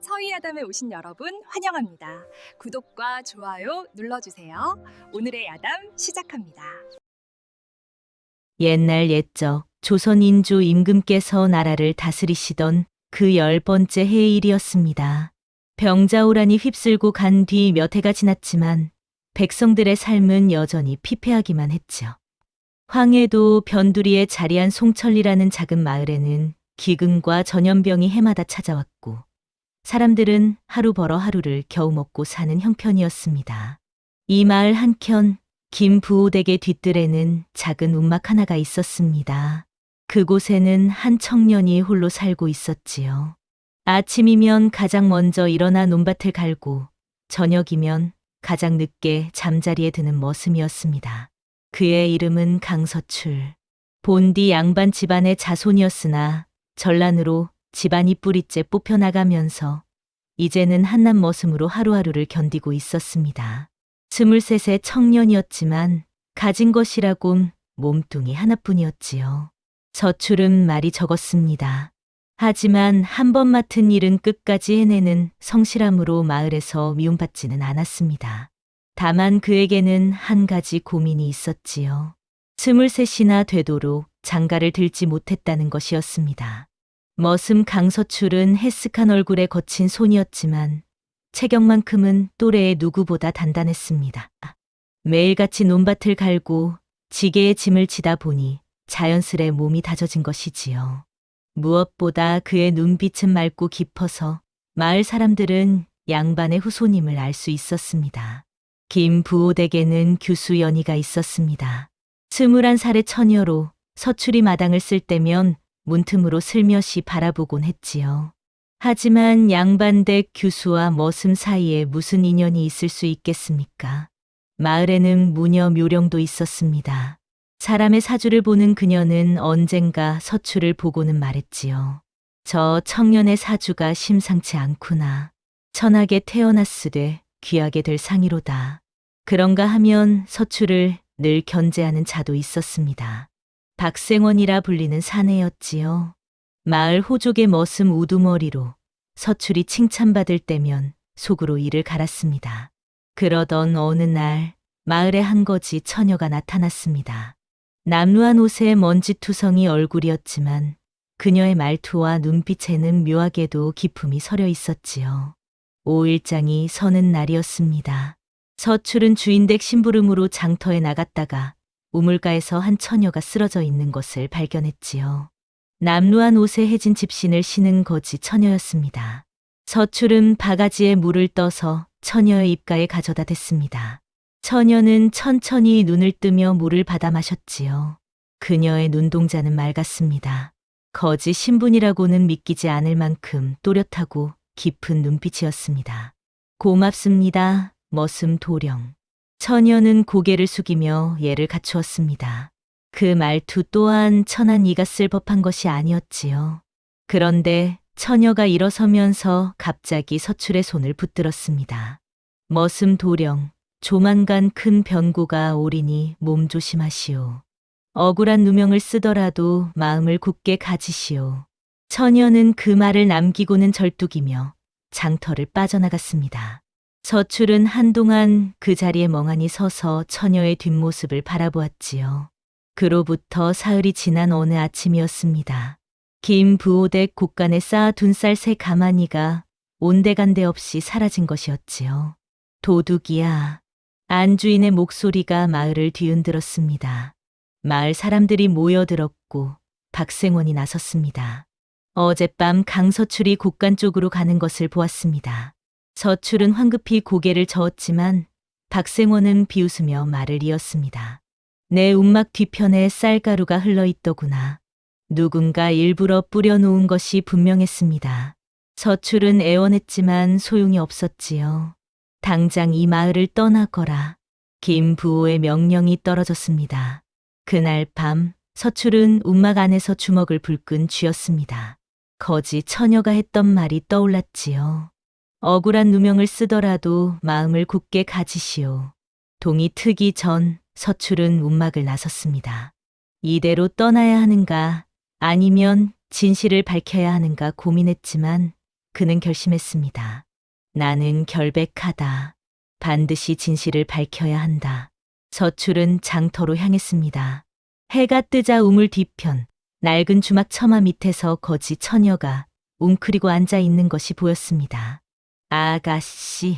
서희야담에 오신 여러분 환영합니다. 구독과 좋아요 눌러주세요. 오늘의 야담 시작합니다. 옛날 옛적 조선 인주 임금께서 나라를 다스리시던 그 10번째 해의 일이었습니다. 병자호란이 휩쓸고 간 뒤 몇 해가 지났지만 백성들의 삶은 여전히 피폐하기만 했죠. 황해도 변두리에 자리한 송천리라는 작은 마을에는 기근과 전염병이 해마다 찾아왔고 사람들은 하루 벌어 하루를 겨우 먹고 사는 형편이었습니다. 이 마을 한켠 김부호댁의 뒤뜰에는 작은 움막 하나가 있었습니다. 그곳에는 한 청년이 홀로 살고 있었지요. 아침이면 가장 먼저 일어나 논밭을 갈고 저녁이면 가장 늦게 잠자리에 드는 머슴이었습니다. 그의 이름은 강서출. 본디 양반 집안의 자손이었으나 전란으로 집안이 뿌리째 뽑혀나가면서 이제는 한낱 머슴으로 하루하루를 견디고 있었습니다. 23세 청년이었지만 가진 것이라곤 몸뚱이 하나뿐이었지요. 서출은 말이 적었습니다. 하지만 한 번 맡은 일은 끝까지 해내는 성실함으로 마을에서 미움받지는 않았습니다. 다만 그에게는 한 가지 고민이 있었지요. 23이나 되도록 장가를 들지 못했다는 것이었습니다. 머슴 강서출은 해쓱한 얼굴에 거친 손이었지만 체격만큼은 또래의 누구보다 단단했습니다. 매일같이 논밭을 갈고 지게에 짐을 지다 보니 자연스레 몸이 다져진 것이지요. 무엇보다 그의 눈빛은 맑고 깊어서 마을 사람들은 양반의 후손임을 알 수 있었습니다. 김부호댁에는 규수 연희가 있었습니다. 21살의 처녀로 서출이 마당을 쓸 때면 문틈으로 슬며시 바라보곤 했지요. 하지만 양반댁 규수와 머슴 사이에 무슨 인연이 있을 수 있겠습니까? 마을에는 무녀 묘령도 있었습니다. 사람의 사주를 보는 그녀는 언젠가 서출을 보고는 말했지요. 저 청년의 사주가 심상치 않구나. 천하게 태어났으되 귀하게 될 상이로다. 그런가 하면 서출을 늘 견제하는 자도 있었습니다. 박생원이라 불리는 사내였지요. 마을 호족의 머슴 우두머리로 서출이 칭찬받을 때면 속으로 이를 갈았습니다. 그러던 어느 날 마을에 한 거지 처녀가 나타났습니다. 남루한 옷에 먼지투성이 얼굴이었지만 그녀의 말투와 눈빛에는 묘하게도 기품이 서려 있었지요. 5일장이 서는 날이었습니다. 서출은 주인댁 심부름으로 장터에 나갔다가 우물가에서 한 처녀가 쓰러져 있는 것을 발견했지요. 남루한 옷에 해진 집신을 신은 거지 처녀였습니다. 서출은 바가지에 물을 떠서 처녀의 입가에 가져다 댔습니다. 처녀는 천천히 눈을 뜨며 물을 받아 마셨지요. 그녀의 눈동자는 맑았습니다. 거지 신분이라고는 믿기지 않을 만큼 또렷하고 깊은 눈빛이었습니다. 고맙습니다, 머슴 도령. 처녀는 고개를 숙이며 예를 갖추었습니다. 그 말투 또한 천한 이가 쓸 법한 것이 아니었지요. 그런데 처녀가 일어서면서 갑자기 서출의 손을 붙들었습니다. 머슴 도령, 조만간 큰 변고가 오리니 몸조심하시오. 억울한 누명을 쓰더라도 마음을 굳게 가지시오. 처녀는 그 말을 남기고는 절뚝이며 장터를 빠져나갔습니다. 서출은 한동안 그 자리에 멍하니 서서 처녀의 뒷모습을 바라보았지요. 그로부터 사흘이 지난 어느 아침이었습니다. 김부호댁 곳간에 쌓아둔 쌀 새 가마니가 온데간데 없이 사라진 것이었지요. 도둑이야. 안주인의 목소리가 마을을 뒤흔들었습니다. 마을 사람들이 모여들었고 박생원이 나섰습니다. 어젯밤 강서출이 곳간 쪽으로 가는 것을 보았습니다. 서출은 황급히 고개를 저었지만 박생원은 비웃으며 말을 이었습니다. 내 움막 뒤편에 쌀가루가 흘러있더구나. 누군가 일부러 뿌려놓은 것이 분명했습니다. 서출은 애원했지만 소용이 없었지요. 당장 이 마을을 떠나거라. 김부호의 명령이 떨어졌습니다. 그날 밤 서출은 움막 안에서 주먹을 불끈 쥐었습니다. 거지 처녀가 했던 말이 떠올랐지요. 억울한 누명을 쓰더라도 마음을 굳게 가지시오. 동이 트기 전 서출은 움막을 나섰습니다. 이대로 떠나야 하는가 아니면 진실을 밝혀야 하는가 고민했지만 그는 결심했습니다. 나는 결백하다. 반드시 진실을 밝혀야 한다. 서출은 장터로 향했습니다. 해가 뜨자 우물 뒤편, 낡은 주막 처마 밑에서 거지 처녀가 웅크리고 앉아 있는 것이 보였습니다. 아가씨.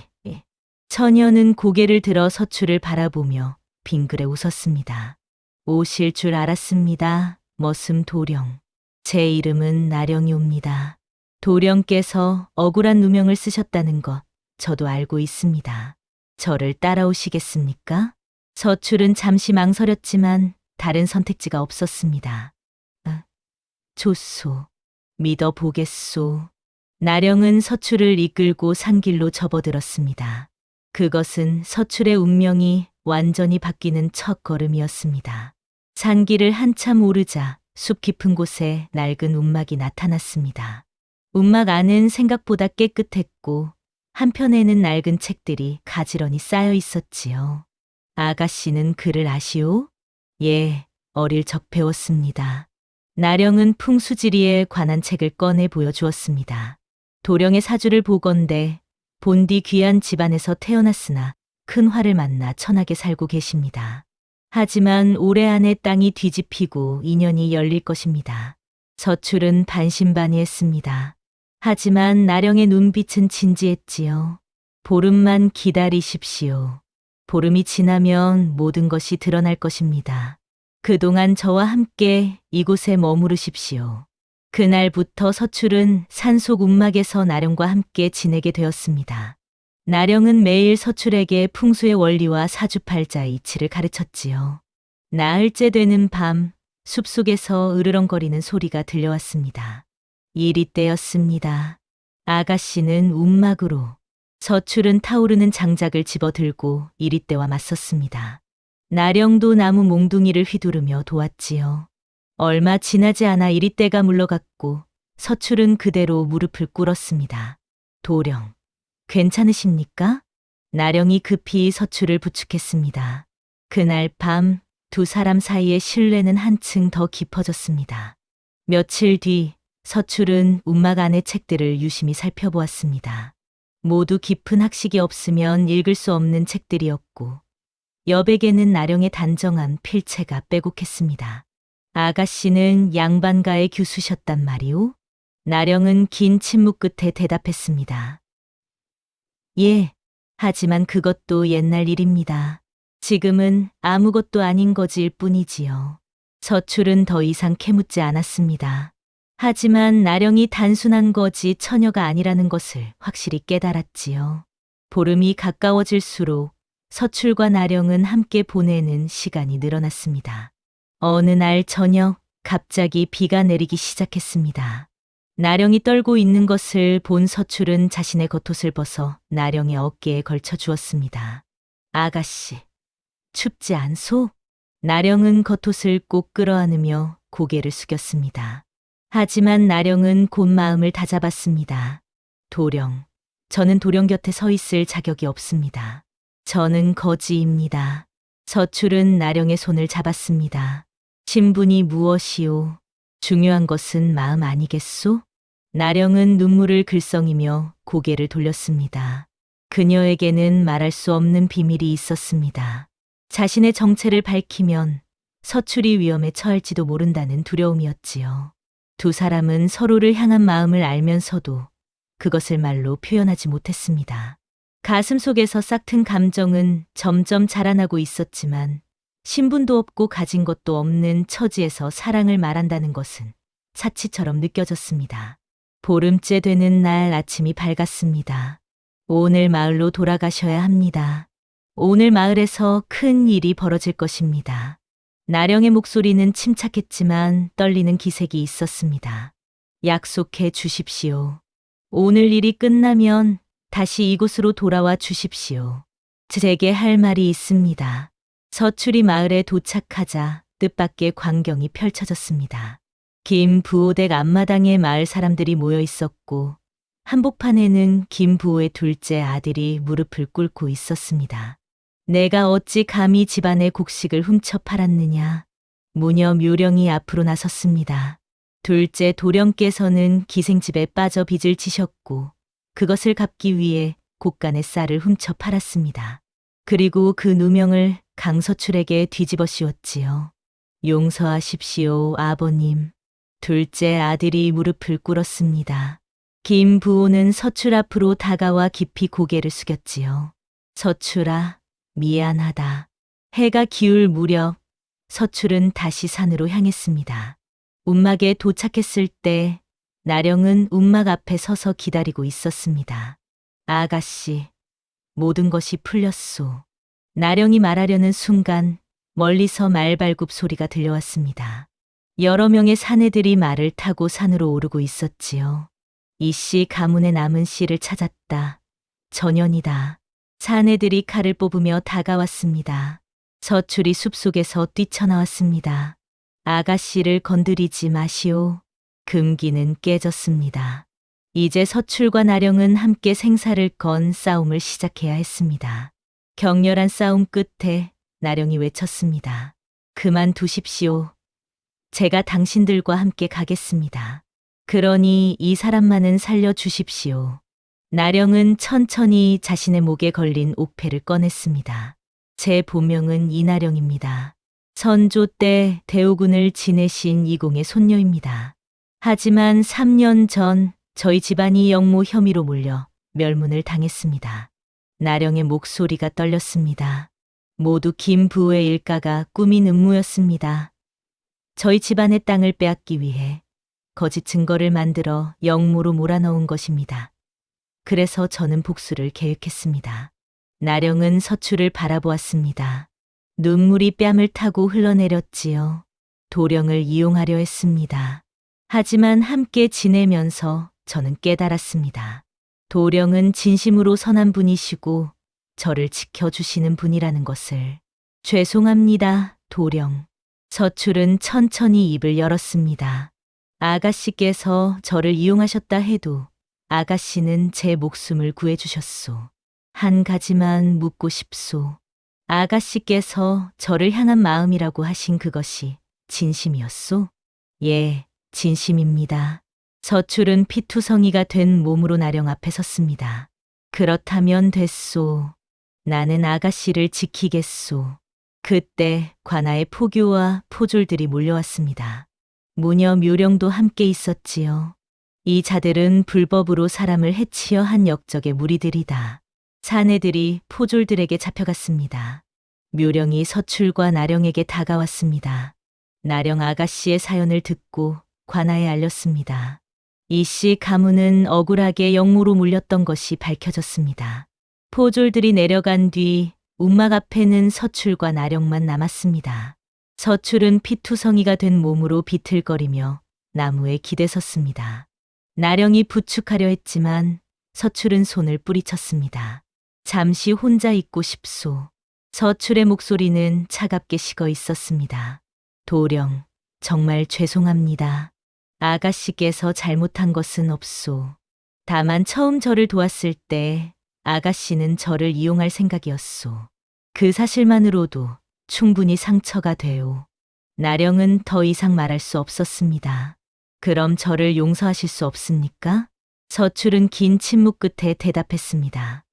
처녀는 고개를 들어 서출을 바라보며 빙그레 웃었습니다. 오실 줄 알았습니다. 머슴 도령. 제 이름은 나령이옵니다. 도령께서 억울한 누명을 쓰셨다는 것 저도 알고 있습니다. 저를 따라오시겠습니까? 서출은 잠시 망설였지만 다른 선택지가 없었습니다. 좋소. 믿어보겠소. 나령은 서출을 이끌고 산길로 접어들었습니다. 그것은 서출의 운명이 완전히 바뀌는 첫 걸음이었습니다. 산길을 한참 오르자 숲 깊은 곳에 낡은 움막이 나타났습니다. 움막 안은 생각보다 깨끗했고 한편에는 낡은 책들이 가지런히 쌓여 있었지요. 아가씨는 글을 아시오? 예, 어릴 적 배웠습니다. 나령은 풍수지리에 관한 책을 꺼내 보여주었습니다. 도령의 사주를 보건대 본디 귀한 집안에서 태어났으나 큰 화를 만나 천하게 살고 계십니다. 하지만 올해 안에 땅이 뒤집히고 인연이 열릴 것입니다. 서출은 반신반의했습니다. 하지만 나령의 눈빛은 진지했지요. 보름만 기다리십시오. 보름이 지나면 모든 것이 드러날 것입니다. 그동안 저와 함께 이곳에 머무르십시오. 그날부터 서출은 산속 움막에서 나령과 함께 지내게 되었습니다. 나령은 매일 서출에게 풍수의 원리와 사주팔자의 이치를 가르쳤지요. 나흘째 되는 밤, 숲속에서 으르렁거리는 소리가 들려왔습니다. 일이 때였습니다. 아가씨는 움막으로, 서출은 타오르는 장작을 집어들고 이리떼와 맞섰습니다. 나령도 나무 몽둥이를 휘두르며 도왔지요. 얼마 지나지 않아 이리떼가 물러갔고 서출은 그대로 무릎을 꿇었습니다. 도령, 괜찮으십니까? 나령이 급히 서출을 부축했습니다. 그날 밤 두 사람 사이의 신뢰는 한층 더 깊어졌습니다. 며칠 뒤 서출은 움막 안의 책들을 유심히 살펴보았습니다. 모두 깊은 학식이 없으면 읽을 수 없는 책들이었고 여백에는 나령의 단정한 필체가 빼곡했습니다. 아가씨는 양반가의 교수셨단 말이오? 나령은 긴 침묵 끝에 대답했습니다. 예, 하지만 그것도 옛날 일입니다. 지금은 아무것도 아닌 거지일 뿐이지요. 서출은 더 이상 캐묻지 않았습니다. 하지만 나령이 단순한 거지 처녀가 아니라는 것을 확실히 깨달았지요. 보름이 가까워질수록 서출과 나령은 함께 보내는 시간이 늘어났습니다. 어느 날 저녁 갑자기 비가 내리기 시작했습니다. 나령이 떨고 있는 것을 본 서출은 자신의 겉옷을 벗어 나령의 어깨에 걸쳐 주었습니다. 아가씨, 춥지 않소? 나령은 겉옷을 꼭 끌어안으며 고개를 숙였습니다. 하지만 나령은 곧 마음을 다잡았습니다. 도령, 저는 도령 곁에 서 있을 자격이 없습니다. 저는 거지입니다. 서출은 나령의 손을 잡았습니다. 신분이 무엇이오? 중요한 것은 마음 아니겠소? 나령은 눈물을 글썽이며 고개를 돌렸습니다. 그녀에게는 말할 수 없는 비밀이 있었습니다. 자신의 정체를 밝히면 서출이 위험에 처할지도 모른다는 두려움이었지요. 두 사람은 서로를 향한 마음을 알면서도 그것을 말로 표현하지 못했습니다. 가슴 속에서 싹튼 감정은 점점 자라나고 있었지만 신분도 없고 가진 것도 없는 처지에서 사랑을 말한다는 것은 사치처럼 느껴졌습니다. 보름째 되는 날 아침이 밝았습니다. 오늘 마을로 돌아가셔야 합니다. 오늘 마을에서 큰 일이 벌어질 것입니다. 나령의 목소리는 침착했지만 떨리는 기색이 있었습니다. 약속해 주십시오. 오늘 일이 끝나면 다시 이곳으로 돌아와 주십시오. 제게 할 말이 있습니다. 서출이 마을에 도착하자 뜻밖의 광경이 펼쳐졌습니다. 김 부호댁 앞마당에 마을 사람들이 모여 있었고 한복판에는 김 부호의 둘째 아들이 무릎을 꿇고 있었습니다. 내가 어찌 감히 집안의 곡식을 훔쳐 팔았느냐. 무녀 묘령이 앞으로 나섰습니다. 둘째 도령께서는 기생집에 빠져 빚을 지셨고 그것을 갚기 위해 곳간의 쌀을 훔쳐 팔았습니다. 그리고 그 누명을 강서출에게 뒤집어 씌웠지요. 용서하십시오, 아버님. 둘째 아들이 무릎을 꿇었습니다. 김부호는 서출 앞으로 다가와 깊이 고개를 숙였지요. 서출아, 미안하다. 해가 기울 무렵 서출은 다시 산으로 향했습니다. 움막에 도착했을 때 나령은 움막 앞에 서서 기다리고 있었습니다. 아가씨, 모든 것이 풀렸소. 나령이 말하려는 순간 멀리서 말발굽 소리가 들려왔습니다. 여러 명의 사내들이 말을 타고 산으로 오르고 있었지요. 이씨 가문의 남은 씨를 찾았다. 전현이다. 사내들이 칼을 뽑으며 다가왔습니다. 서출이 숲속에서 뛰쳐나왔습니다. 아가씨를 건드리지 마시오. 금기는 깨졌습니다. 이제 서출과 나령은 함께 생사를 건 싸움을 시작해야 했습니다. 격렬한 싸움 끝에 나령이 외쳤습니다. 그만두십시오. 제가 당신들과 함께 가겠습니다. 그러니 이 사람만은 살려주십시오. 나령은 천천히 자신의 목에 걸린 옥패를 꺼냈습니다. 제 본명은 이나령입니다. 선조 때 대우군을 지내신 이공의 손녀입니다. 하지만 3년 전 저희 집안이 영모 혐의로 몰려 멸문을 당했습니다. 나령의 목소리가 떨렸습니다. 모두 김부의 일가가 꾸민 음모였습니다. 저희 집안의 땅을 빼앗기 위해 거짓 증거를 만들어 영모로 몰아넣은 것입니다. 그래서 저는 복수를 계획했습니다. 나령은 서출을 바라보았습니다. 눈물이 뺨을 타고 흘러내렸지요. 도령을 이용하려 했습니다. 하지만 함께 지내면서 저는 깨달았습니다. 도령은 진심으로 선한 분이시고 저를 지켜주시는 분이라는 것을. 죄송합니다, 도령. 서출은 천천히 입을 열었습니다. 아가씨께서 저를 이용하셨다 해도 아가씨는 제 목숨을 구해주셨소. 한 가지만 묻고 싶소. 아가씨께서 저를 향한 마음이라고 하신 그것이 진심이었소? 예, 진심입니다. 서출은 피투성이가 된 몸으로 나령 앞에 섰습니다. 그렇다면 됐소. 나는 아가씨를 지키겠소. 그때 관아의 포교와 포졸들이 몰려왔습니다. 무녀 묘령도 함께 있었지요. 이 자들은 불법으로 사람을 해치려 한 역적의 무리들이다. 사내들이 포졸들에게 잡혀갔습니다. 묘령이 서출과 나령에게 다가왔습니다. 나령 아가씨의 사연을 듣고 관아에 알렸습니다. 이씨 가문은 억울하게 영모로 물렸던 것이 밝혀졌습니다. 포졸들이 내려간 뒤 움막 앞에는 서출과 나령만 남았습니다. 서출은 피투성이가 된 몸으로 비틀거리며 나무에 기대섰습니다. 나령이 부축하려 했지만 서출은 손을 뿌리쳤습니다. 잠시 혼자 있고 싶소. 서출의 목소리는 차갑게 식어 있었습니다. 도령, 정말 죄송합니다. 아가씨께서 잘못한 것은 없소. 다만 처음 저를 도왔을 때 아가씨는 저를 이용할 생각이었소. 그 사실만으로도 충분히 상처가 돼요. 나령은 더 이상 말할 수 없었습니다. 그럼 저를 용서하실 수 없습니까? 서출은 긴 침묵 끝에 대답했습니다.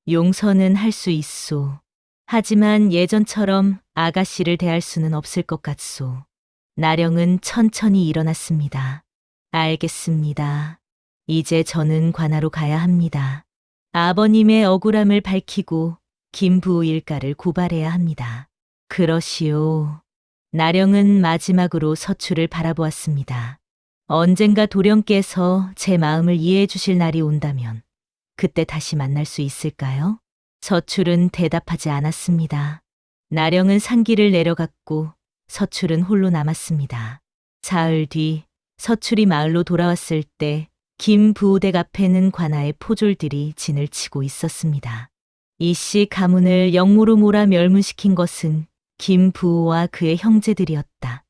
용서는 할 수 있소. 하지만 예전처럼 아가씨를 대할 수는 없을 것 같소. 나령은 천천히 일어났습니다. 알겠습니다. 이제 저는 관아로 가야 합니다. 아버님의 억울함을 밝히고 김부호 일가를 고발해야 합니다. 그러시오. 나령은 마지막으로 서출을 바라보았습니다. 언젠가 도령께서 제 마음을 이해해 주실 날이 온다면 그때 다시 만날 수 있을까요? 서출은 대답하지 않았습니다. 나령은 산길을 내려갔고 서출은 홀로 남았습니다. 사흘 뒤 서출이 마을로 돌아왔을 때 김부호댁 앞에는 관아의 포졸들이 진을 치고 있었습니다. 이씨 가문을 영모로 몰아 멸문시킨 것은 김부호와 그의 형제들이었다.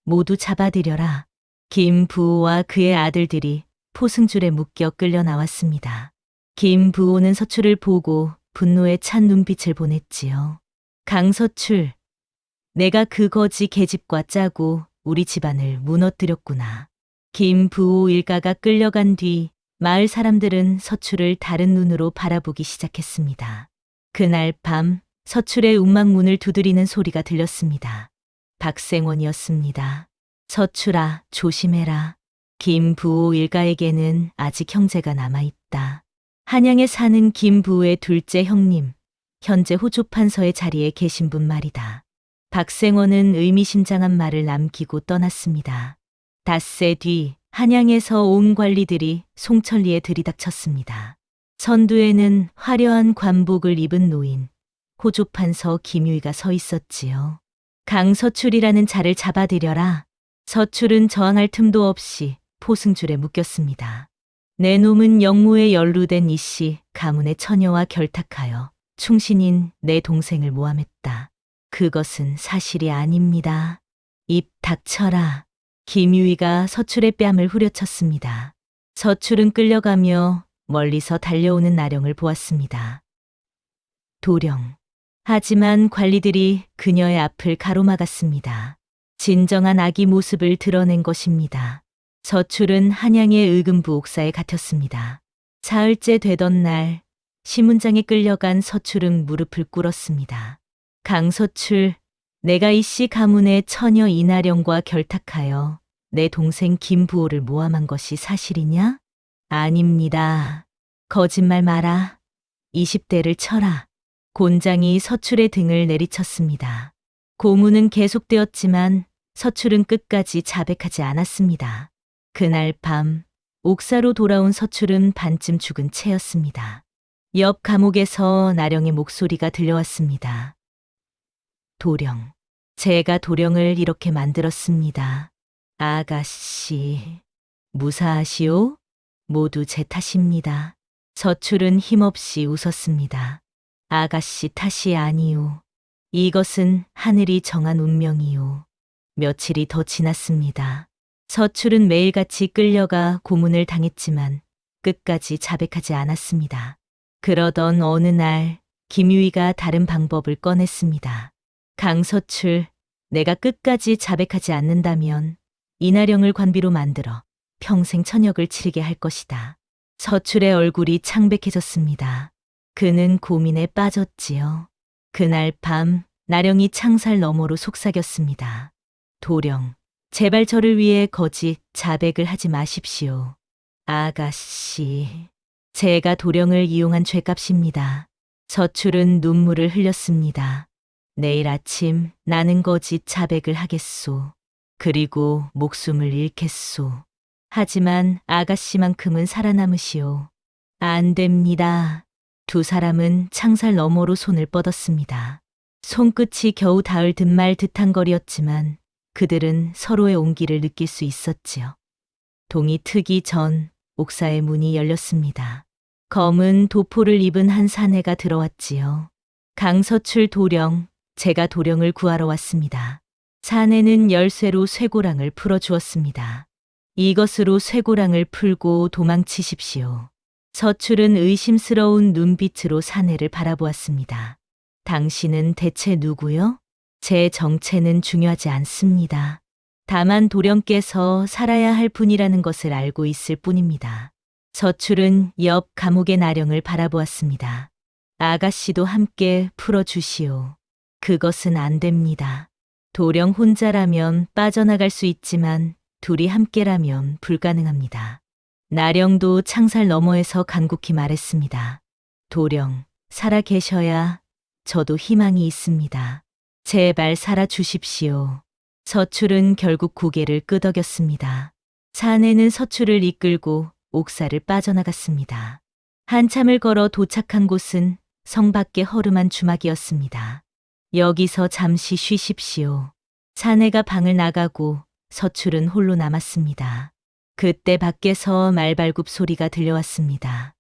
모두 잡아들여라. 김부호와 그의 아들들이 포승줄에 묶여 끌려 나왔습니다. 김부호는 서출을 보고 분노에 찬 눈빛을 보냈지요. 강서출, 내가 그 거지 계집과 짜고 우리 집안을 무너뜨렸구나. 김부호 일가가 끌려간 뒤 마을 사람들은 서출을 다른 눈으로 바라보기 시작했습니다. 그날 밤 서출의 움막문을 두드리는 소리가 들렸습니다. 박생원이었습니다. 서출아, 조심해라. 김부호 일가에게는 아직 형제가 남아있다. 한양에 사는 김부호의 둘째 형님, 현재 호조판서의 자리에 계신 분 말이다. 박생원은 의미심장한 말을 남기고 떠났습니다. 닷새 뒤 한양에서 온 관리들이 송천리에 들이닥쳤습니다. 선두에는 화려한 관복을 입은 노인, 호조판서 김유희가 서 있었지요. 강서출이라는 자를 잡아들여라. 서출은 저항할 틈도 없이 포승줄에 묶였습니다. 내 놈은 영무에 연루된 이씨 가문의 처녀와 결탁하여 충신인 내 동생을 모함했다. 그것은 사실이 아닙니다. 입 닥쳐라. 김유희가 서출의 뺨을 후려쳤습니다. 서출은 끌려가며 멀리서 달려오는 나령을 보았습니다. 도령. 하지만 관리들이 그녀의 앞을 가로막았습니다. 진정한 아기 모습을 드러낸 것입니다. 서출은 한양의 의금부 옥사에 갇혔습니다. 사흘째 되던 날 시문장에 끌려간 서출은 무릎을 꿇었습니다. 강서출, 내가 이씨 가문의 처녀 이나령과 결탁하여 내 동생 김부호를 모함한 것이 사실이냐? 아닙니다. 거짓말 마라. 20대를 쳐라. 곤장이 서출의 등을 내리쳤습니다. 고문은 계속되었지만 서출은 끝까지 자백하지 않았습니다. 그날 밤 옥사로 돌아온 서출은 반쯤 죽은 채였습니다. 옆 감옥에서 나령의 목소리가 들려왔습니다. 도령. 제가 도령을 이렇게 만들었습니다. 아가씨. 무사하시오? 모두 제 탓입니다. 서출은 힘없이 웃었습니다. 아가씨 탓이 아니오. 이것은 하늘이 정한 운명이오. 며칠이 더 지났습니다. 서출은 매일같이 끌려가 고문을 당했지만 끝까지 자백하지 않았습니다. 그러던 어느 날 김유희가 다른 방법을 꺼냈습니다. 강서출, 내가 끝까지 자백하지 않는다면 이나령을 관비로 만들어 평생 천역을 치르게 할 것이다. 서출의 얼굴이 창백해졌습니다. 그는 고민에 빠졌지요. 그날 밤 나령이 창살 너머로 속삭였습니다. 도령, 제발 저를 위해 거짓 자백을 하지 마십시오. 아가씨, 제가 도령을 이용한 죄값입니다. 서출은 눈물을 흘렸습니다. 내일 아침 나는 거짓 자백을 하겠소. 그리고 목숨을 잃겠소. 하지만 아가씨만큼은 살아남으시오. 안 됩니다. 두 사람은 창살 너머로 손을 뻗었습니다. 손끝이 겨우 닿을 듯말 듯한 거리였지만 그들은 서로의 온기를 느낄 수 있었지요. 동이 트기 전 옥사의 문이 열렸습니다. 검은 도포를 입은 한 사내가 들어왔지요. 강서출 도령, 제가 도령을 구하러 왔습니다. 사내는 열쇠로 쇠고랑을 풀어주었습니다. 이것으로 쇠고랑을 풀고 도망치십시오. 서출은 의심스러운 눈빛으로 사내를 바라보았습니다. 당신은 대체 누구요? 제 정체는 중요하지 않습니다. 다만 도령께서 살아야 할 분이라는 것을 알고 있을 뿐입니다. 서출은 옆 감옥의 나령을 바라보았습니다. 아가씨도 함께 풀어주시오. 그것은 안 됩니다. 도령 혼자라면 빠져나갈 수 있지만 둘이 함께라면 불가능합니다. 나령도 창살 너머에서 간곡히 말했습니다. 도령, 살아 계셔야 저도 희망이 있습니다. 제발 살아주십시오. 서출은 결국 고개를 끄덕였습니다. 사내는 서출을 이끌고 옥사를 빠져나갔습니다. 한참을 걸어 도착한 곳은 성 밖의 허름한 주막이었습니다. 여기서 잠시 쉬십시오. 사내가 방을 나가고 서출은 홀로 남았습니다. 그때 밖에서 말발굽 소리가 들려왔습니다.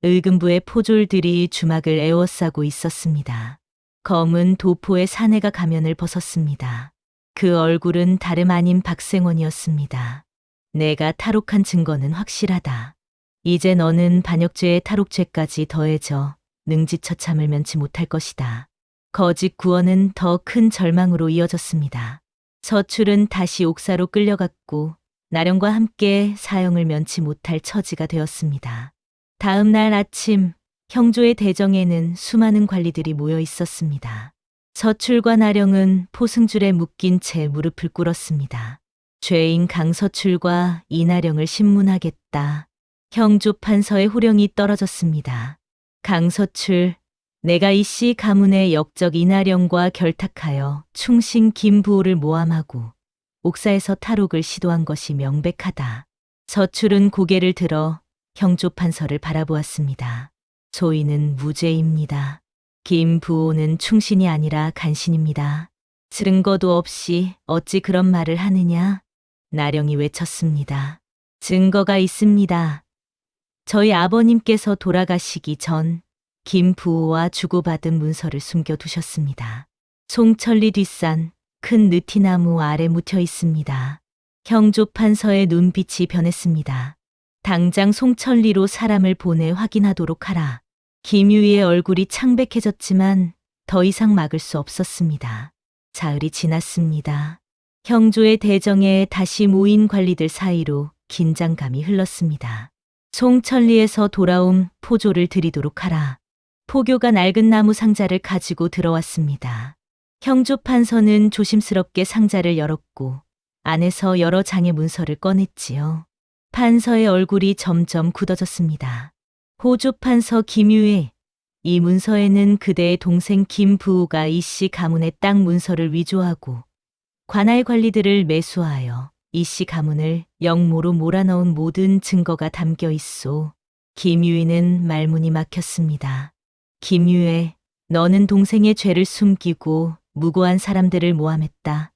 의금부의 포졸들이 주막을 에워싸고 있었습니다. 검은 도포의 사내가 가면을 벗었습니다. 그 얼굴은 다름 아닌 박생원이었습니다. 내가 탈옥한 증거는 확실하다. 이제 너는 반역죄에 탈옥죄까지 더해져 능지처참을 면치 못할 것이다. 거짓 구원은 더 큰 절망으로 이어졌습니다. 서출은 다시 옥사로 끌려갔고 나령과 함께 사형을 면치 못할 처지가 되었습니다. 다음 날 아침 형조의 대정에는 수많은 관리들이 모여 있었습니다. 서출과 나령은 포승줄에 묶인 채 무릎을 꿇었습니다. 죄인 강서출과 이나령을 신문하겠다. 형조 판서의 호령이 떨어졌습니다. 강서출, 내가 이씨 가문의 역적 이나령과 결탁하여 충신 김부호를 모함하고 옥사에서 탈옥을 시도한 것이 명백하다. 서출은 고개를 들어 형조 판서를 바라보았습니다. 소인은 무죄입니다. 김부호는 충신이 아니라 간신입니다. 증거도 없이 어찌 그런 말을 하느냐? 나령이 외쳤습니다. 증거가 있습니다. 저희 아버님께서 돌아가시기 전 김부호와 주고받은 문서를 숨겨두셨습니다. 송천리 뒷산 큰 느티나무 아래 묻혀 있습니다. 형조 판서의 눈빛이 변했습니다. 당장 송천리로 사람을 보내 확인하도록 하라. 김유희의 얼굴이 창백해졌지만 더 이상 막을 수 없었습니다. 사흘이 지났습니다. 형조의 대정에 다시 모인 관리들 사이로 긴장감이 흘렀습니다. 송천리에서 돌아온 포조를 드리도록 하라. 포교가 낡은 나무 상자를 가지고 들어왔습니다. 형조 판서는 조심스럽게 상자를 열었고 안에서 여러 장의 문서를 꺼냈지요. 판서의 얼굴이 점점 굳어졌습니다. 호조 판서 김유애, 이 문서에는 그대의 동생 김부호가 이씨 가문의 땅 문서를 위조하고 관할 관리들을 매수하여 이씨 가문을 영모로 몰아넣은 모든 증거가 담겨 있소. 김유희는 말문이 막혔습니다. 김유애, 너는 동생의 죄를 숨기고 무고한 사람들을 모함했다.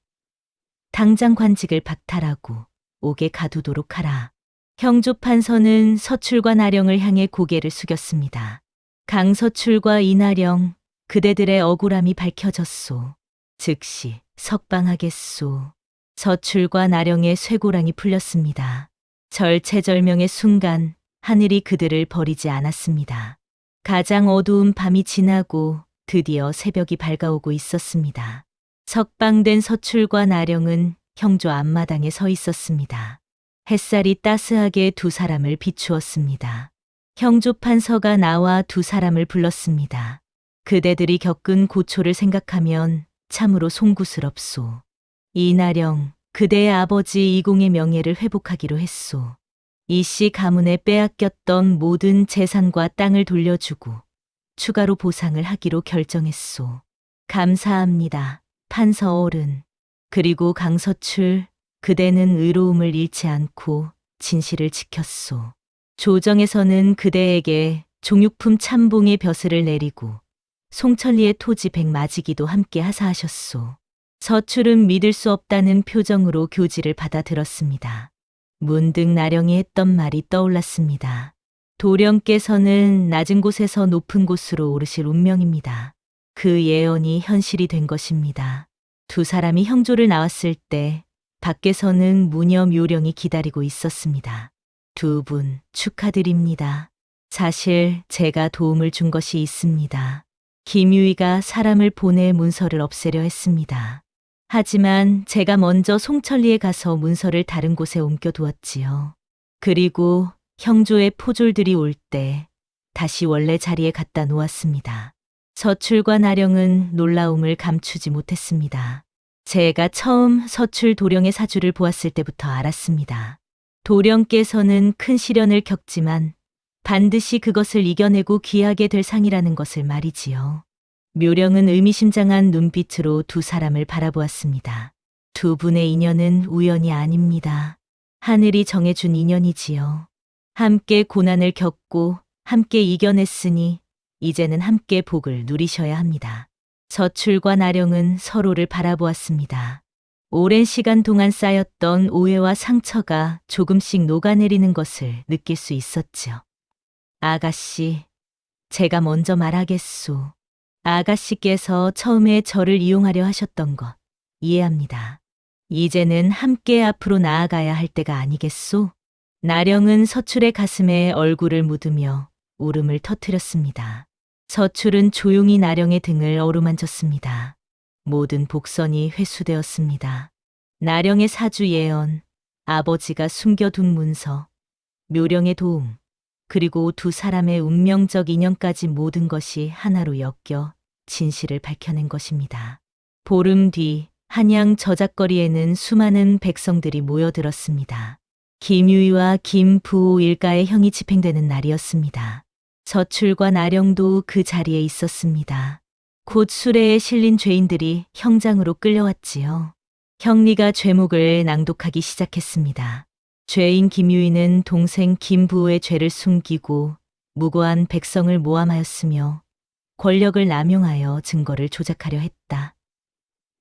당장 관직을 박탈하고 옥에 가두도록 하라. 형조 판서는 서출과 나령을 향해 고개를 숙였습니다. 강서출과 이나령, 그대들의 억울함이 밝혀졌소. 즉시 석방하겠소. 서출과 나령의 쇠고랑이 풀렸습니다. 절체절명의 순간 하늘이 그들을 버리지 않았습니다. 가장 어두운 밤이 지나고 드디어 새벽이 밝아오고 있었습니다. 석방된 서출과 나령은 형조 앞마당에 서 있었습니다. 햇살이 따스하게 두 사람을 비추었습니다. 형조 판서가 나와 두 사람을 불렀습니다. 그대들이 겪은 고초를 생각하면 참으로 송구스럽소. 이나령, 그대의 아버지 이공의 명예를 회복하기로 했소. 이씨 가문에 빼앗겼던 모든 재산과 땅을 돌려주고 추가로 보상을 하기로 결정했소. 감사합니다, 판서 어른. 그리고 강서출, 그대는 의로움을 잃지 않고 진실을 지켰소. 조정에서는 그대에게 종육품 참봉의 벼슬을 내리고 송천리의 토지 100마지기도 함께 하사하셨소. 서출은 믿을 수 없다는 표정으로 교지를 받아들었습니다. 문득 나령이 했던 말이 떠올랐습니다. 도령께서는 낮은 곳에서 높은 곳으로 오르실 운명입니다. 그 예언이 현실이 된 것입니다. 두 사람이 형조를 나왔을 때 밖에서는 무녀 묘령이 기다리고 있었습니다. 두 분 축하드립니다. 사실 제가 도움을 준 것이 있습니다. 김유희가 사람을 보내 문서를 없애려 했습니다. 하지만 제가 먼저 송천리에 가서 문서를 다른 곳에 옮겨두었지요. 그리고 형조의 포졸들이 올 때 다시 원래 자리에 갖다 놓았습니다. 서출과 나령은 놀라움을 감추지 못했습니다. 제가 처음 서출 도령의 사주를 보았을 때부터 알았습니다. 도령께서는 큰 시련을 겪지만 반드시 그것을 이겨내고 귀하게 될 상이라는 것을 말이지요. 묘령은 의미심장한 눈빛으로 두 사람을 바라보았습니다. 두 분의 인연은 우연이 아닙니다. 하늘이 정해준 인연이지요. 함께 고난을 겪고 함께 이겨냈으니 이제는 함께 복을 누리셔야 합니다. 서출과 나령은 서로를 바라보았습니다. 오랜 시간 동안 쌓였던 오해와 상처가 조금씩 녹아내리는 것을 느낄 수 있었죠. 아가씨, 제가 먼저 말하겠소. 아가씨께서 처음에 저를 이용하려 하셨던 것 이해합니다. 이제는 함께 앞으로 나아가야 할 때가 아니겠소? 나령은 서출의 가슴에 얼굴을 묻으며 울음을 터뜨렸습니다. 서출은 조용히 나령의 등을 어루만졌습니다. 모든 복선이 회수되었습니다. 나령의 사주 예언, 아버지가 숨겨둔 문서, 묘령의 도움, 그리고 두 사람의 운명적 인연까지 모든 것이 하나로 엮여 진실을 밝혀낸 것입니다. 보름 뒤 한양 저작거리에는 수많은 백성들이 모여들었습니다. 김유희와 김부호 일가의 형이 집행되는 날이었습니다. 서출과 나령도 그 자리에 있었습니다. 곧 수레에 실린 죄인들이 형장으로 끌려왔지요. 형리가 죄목을 낭독하기 시작했습니다. 죄인 김유희는 동생 김부호의 죄를 숨기고 무고한 백성을 모함하였으며 권력을 남용하여 증거를 조작하려 했다.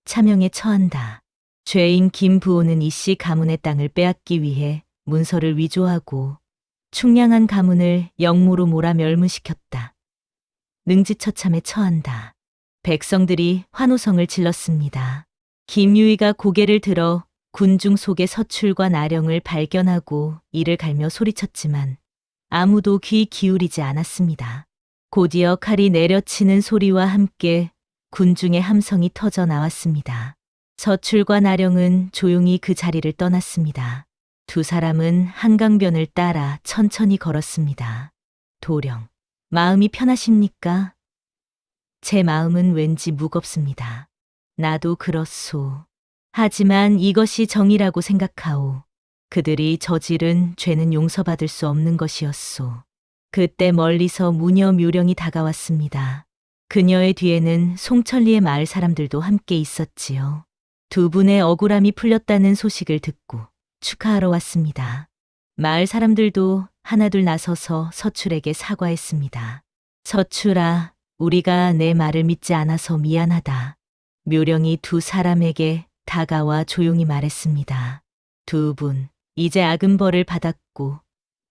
차명에 처한다. 죄인 김부호는 이씨 가문의 땅을 빼앗기 위해 문서를 위조하고 충량한 가문을 영모로 몰아 멸문시켰다. 능지처참에 처한다. 백성들이 환호성을 질렀습니다. 김유희가 고개를 들어 군중 속의 서출과 나령을 발견하고 이를 갈며 소리쳤지만 아무도 귀 기울이지 않았습니다. 곧이어 칼이 내려치는 소리와 함께 군중의 함성이 터져 나왔습니다. 서출과 나령은 조용히 그 자리를 떠났습니다. 두 사람은 한강변을 따라 천천히 걸었습니다. 도령, 마음이 편하십니까? 제 마음은 왠지 무겁습니다. 나도 그렇소. 하지만 이것이 정의라고 생각하오. 그들이 저지른 죄는 용서받을 수 없는 것이었소. 그때 멀리서 무녀 묘령이 다가왔습니다. 그녀의 뒤에는 송천리의 마을 사람들도 함께 있었지요. 두 분의 억울함이 풀렸다는 소식을 듣고 축하하러 왔습니다. 마을 사람들도 하나둘 나서서 서출에게 사과했습니다. 서출아, 우리가 내 말을 믿지 않아서 미안하다. 묘령이 두 사람에게 다가와 조용히 말했습니다. 두 분, 이제 악은 벌을 받았고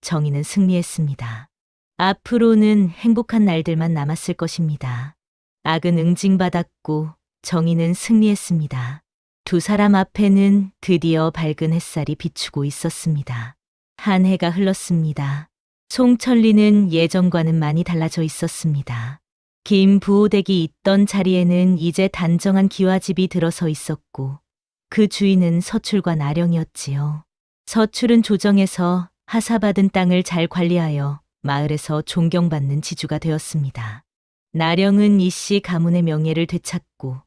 정의는 승리했습니다. 앞으로는 행복한 날들만 남았을 것입니다. 악은 응징받았고 정의는 승리했습니다. 두 사람 앞에는 드디어 밝은 햇살이 비추고 있었습니다. 한 해가 흘렀습니다. 송천리는 예전과는 많이 달라져 있었습니다. 긴 부호댁이 있던 자리에는 이제 단정한 기와집이 들어서 있었고 그 주인은 서출과 나령이었지요. 서출은 조정에서 하사받은 땅을 잘 관리하여 마을에서 존경받는 지주가 되었습니다. 나령은 이씨 가문의 명예를 되찾고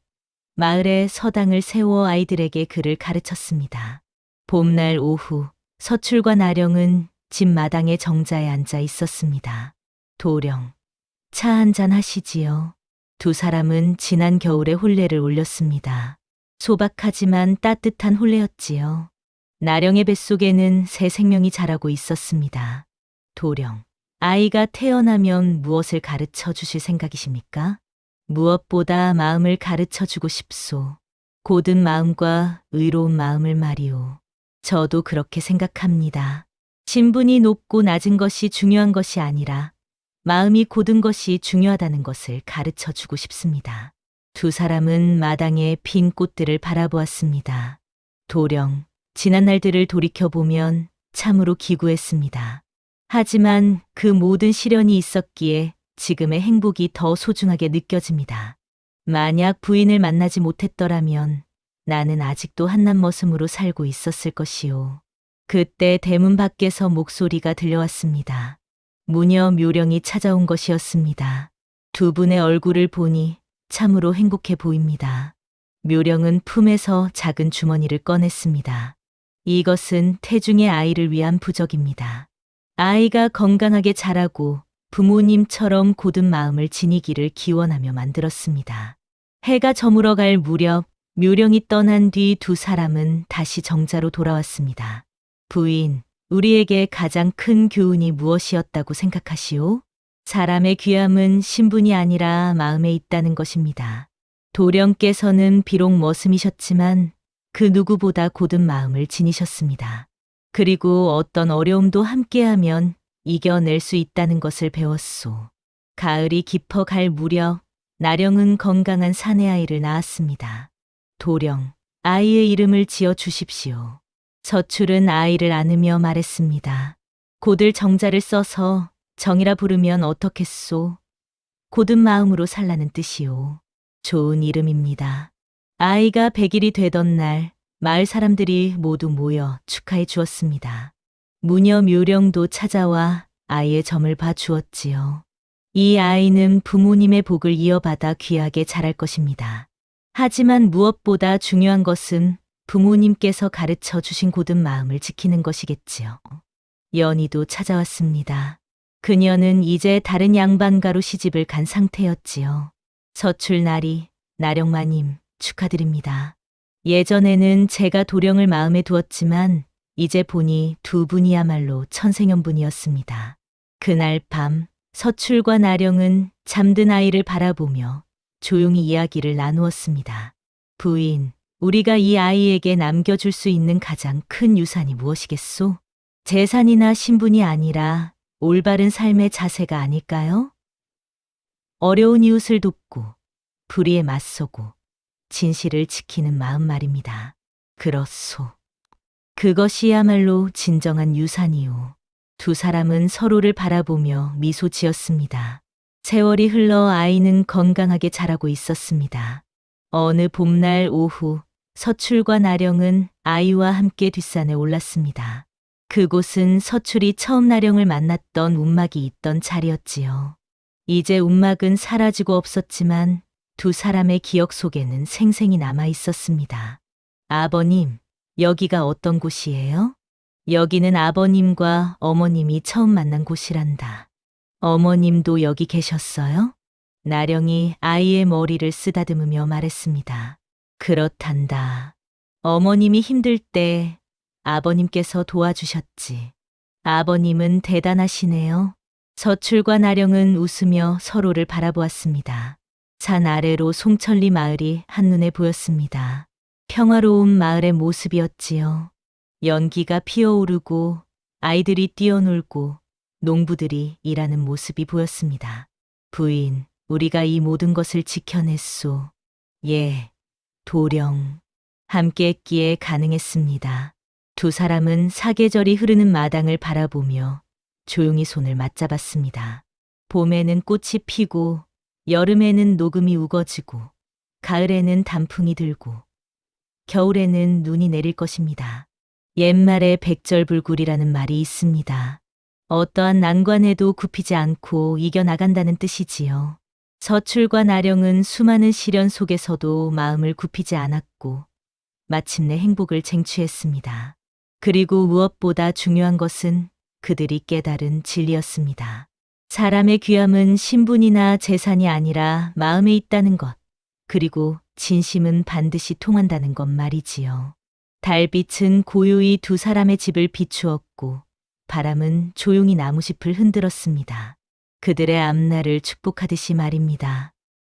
마을에 서당을 세워 아이들에게 글을 가르쳤습니다. 봄날 오후 서출과 나령은 집 마당의 정자에 앉아 있었습니다. 도령, 차 한잔 하시지요. 두 사람은 지난 겨울에 혼례를 올렸습니다. 소박하지만 따뜻한 혼례였지요. 나령의 뱃속에는 새 생명이 자라고 있었습니다. 도령, 아이가 태어나면 무엇을 가르쳐 주실 생각이십니까? 무엇보다 마음을 가르쳐 주고 싶소. 고든 마음과 의로운 마음을 말이오. 저도 그렇게 생각합니다. 신분이 높고 낮은 것이 중요한 것이 아니라 마음이 고든 것이 중요하다는 것을 가르쳐 주고 싶습니다. 두 사람은 마당에 핀 꽃들을 바라보았습니다. 도령, 지난 날들을 돌이켜보면 참으로 기구했습니다. 하지만 그 모든 시련이 있었기에 지금의 행복이 더 소중하게 느껴집니다. 만약 부인을 만나지 못했더라면 나는 아직도 한남머슴으로 살고 있었을 것이오. 그때 대문 밖에서 목소리가 들려왔습니다. 무녀 묘령이 찾아온 것이었습니다. 두 분의 얼굴을 보니 참으로 행복해 보입니다. 묘령은 품에서 작은 주머니를 꺼냈습니다. 이것은 태중의 아이를 위한 부적입니다. 아이가 건강하게 자라고 부모님처럼 고든 마음을 지니기를 기원하며 만들었습니다. 해가 저물어갈 무렵 묘령이 떠난 뒤 두 사람은 다시 정자로 돌아왔습니다. 부인, 우리에게 가장 큰 교훈이 무엇이었다고 생각하시오? 사람의 귀함은 신분이 아니라 마음에 있다는 것입니다. 도령께서는 비록 머슴이셨지만 그 누구보다 고든 마음을 지니셨습니다. 그리고 어떤 어려움도 함께하면 이겨낼 수 있다는 것을 배웠소. 가을이 깊어갈 무렵 나령은 건강한 사내아이를 낳았습니다. 도령, 아이의 이름을 지어 주십시오. 서출은 아이를 안으며 말했습니다. 고들 정자를 써서 정이라 부르면 어떻겠소? 고든 마음으로 살라는 뜻이오. 좋은 이름입니다. 아이가 100일이 되던 날 마을 사람들이 모두 모여 축하해 주었습니다. 무녀 묘령도 찾아와 아이의 점을 봐 주었지요. 이 아이는 부모님의 복을 이어받아 귀하게 자랄 것입니다. 하지만 무엇보다 중요한 것은 부모님께서 가르쳐 주신 고든 마음을 지키는 것이겠지요. 연희도 찾아왔습니다. 그녀는 이제 다른 양반가로 시집을 간 상태였지요. 서출나리, 나령마님 축하드립니다. 예전에는 제가 도령을 마음에 두었지만 이제 보니 두 분이야말로 천생연분이었습니다. 그날 밤 서출과 나령은 잠든 아이를 바라보며 조용히 이야기를 나누었습니다. 부인, 우리가 이 아이에게 남겨줄 수 있는 가장 큰 유산이 무엇이겠소? 재산이나 신분이 아니라 올바른 삶의 자세가 아닐까요? 어려운 이웃을 돕고 불의에 맞서고 진실을 지키는 마음 말입니다. 그렇소. 그것이야말로 진정한 유산이요. 두 사람은 서로를 바라보며 미소 지었습니다. 세월이 흘러 아이는 건강하게 자라고 있었습니다. 어느 봄날 오후 서출과 나령은 아이와 함께 뒷산에 올랐습니다. 그곳은 서출이 처음 나령을 만났던 움막이 있던 자리였지요. 이제 움막은 사라지고 없었지만 두 사람의 기억 속에는 생생히 남아 있었습니다. 아버님, 여기가 어떤 곳이에요? 여기는 아버님과 어머님이 처음 만난 곳이란다. 어머님도 여기 계셨어요? 나령이 아이의 머리를 쓰다듬으며 말했습니다. 그렇단다. 어머님이 힘들 때 아버님께서 도와주셨지. 아버님은 대단하시네요. 서출과 나령은 웃으며 서로를 바라보았습니다. 산 아래로 송천리 마을이 한눈에 보였습니다. 평화로운 마을의 모습이었지요. 연기가 피어오르고 아이들이 뛰어놀고 농부들이 일하는 모습이 보였습니다. 부인, 우리가 이 모든 것을 지켜냈소. 예, 도령. 함께 했기에 가능했습니다. 두 사람은 사계절이 흐르는 마당을 바라보며 조용히 손을 맞잡았습니다. 봄에는 꽃이 피고 여름에는 녹음이 우거지고 가을에는 단풍이 들고 겨울에는 눈이 내릴 것입니다. 옛말에 백절불굴이라는 말이 있습니다. 어떠한 난관에도 굽히지 않고 이겨나간다는 뜻이지요. 서출과 나령은 수많은 시련 속에서도 마음을 굽히지 않았고 마침내 행복을 쟁취했습니다. 그리고 무엇보다 중요한 것은 그들이 깨달은 진리였습니다. 사람의 귀함은 신분이나 재산이 아니라 마음에 있다는 것, 그리고 진심은 반드시 통한다는 것 말이지요. 달빛은 고요히 두 사람의 집을 비추었고 바람은 조용히 나무잎을 흔들었습니다. 그들의 앞날을 축복하듯이 말입니다.